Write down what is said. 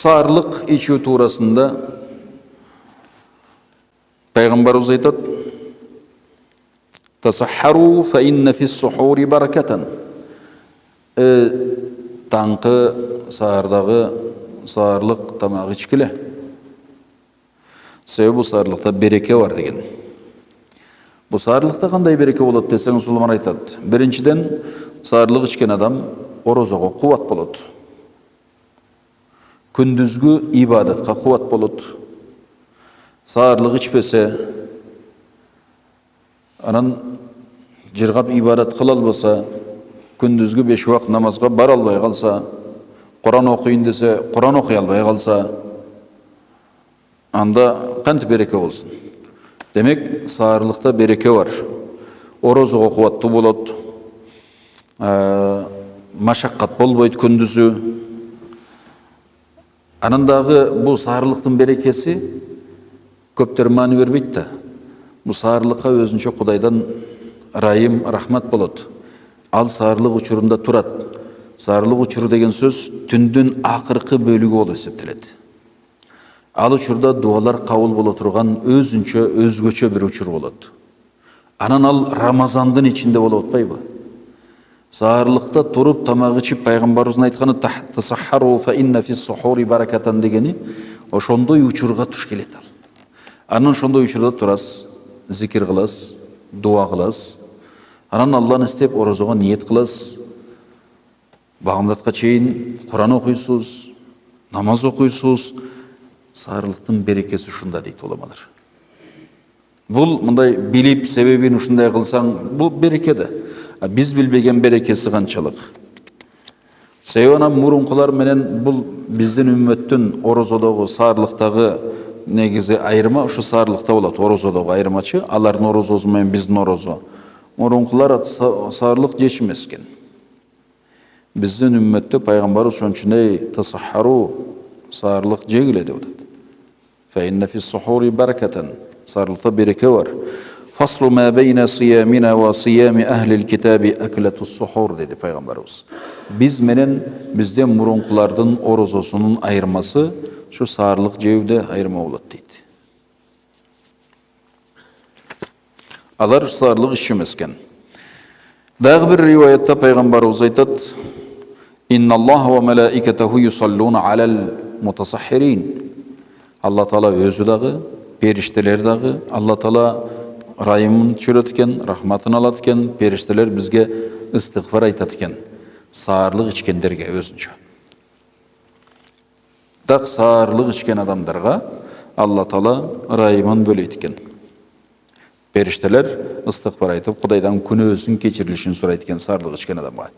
Сарылық ичүү туурасында пайгамбарыбыз айтат: "Тасаххару фа инна фис сухури баракатан." Таңкы саардагы саарлык тамак ичкиле. Себеби бу саарлыкта береке бар деген. Бу саарлыкта кандай береке болот десең, Сулайман айтат: биринчиден, саарлык ичкен адам орозого кубат болот. Күндүзгү ибадатка кубат болот. Саарлык ичпесе, анан жыргап ибадат кыла албаса, күндүзгү 5 убак намазга бара албай калса, Куран окуйын десе, Куран окуй албай калса, анда кантип береке болсун? Демек, саарлыкта береке бар. Орозого кубаттуу болот. Машаккат болбойт күндүзү. Анан дагы бу саарлыктын берекеси көптөр маани бербейт да. Бу саарлыкка өзүнчө Кудайдан райым, рахмат болот. Ал саарлык учурунда турат. Саарлык учуру деген сөз түндүн акыркы бөлүгү болуп эсептелет. Ал учурда дуалар кабыл боло турган өзгөчө бир учур болот. Анан ал Рамазандын ичинде болуп атпайбы? Саарлыкта туруп тамак ичип пайгамбарыбыздын айтканы "Тасаххару фа инна фис сухури баракатан" дегени ошондой учурга туш келет ал. Анан ошондой учурда турасыз, зикир кыласыз, дуа кыласыз. Анан Алланы истеп орозого ниет кыласыз. Багымдатка чейин Куран окуйсуз, намаз окуйсуз. Саарлыктын берекеси ушунда дейт уламалар. Бул мындай билип себебин ушундай кылсаң, бул береке да. Биз билбеген берекеси канчалык. Себеби анан мурункулар менен бул биздин үммөттүн орозодогу саарлыктагы негизи айырма ушу саарлыкта болот. Орозодогу айырмачы, алардын орозосу менен биздин орозо. Мурункулар саарлык жешимес экен. Биздин үммөттө пайгамбарыбыз ошончундай тасаххару саарлык жегиле деп атат. Фа инна фис сухури баракатан. Саарлыкта береке бар. Фаслу ма бейна сиямина ва сиями ахлил китаби аклатус сухур dedi пайгамбарыбыз. Биз менен бизден мурункулардын орозосунун айырмасы şu саарлык жеуде айырма болот дейт. Алар саарлык ичмес экен. Дагы бир риваятта пайгамбарыбыз айтат: "Инналлаха ва малаикатаху юсаллуна алал мутасаххирин." Алла Таала өзү дагы, периштелер дагы, Алла Таала райымын түшүрөт экен, рахматын алат экен, периштелер бизге истигфар айтат экен. Саарлык ичкендерге өзүнчө. Так саарлык ичкен адамдарга Алла Таала райымын бөлөйт экен. Периштелер истигфар айтып, Кудайдан күнөөсүн кечирилишин сурайт экен саарлык ичкен адамга.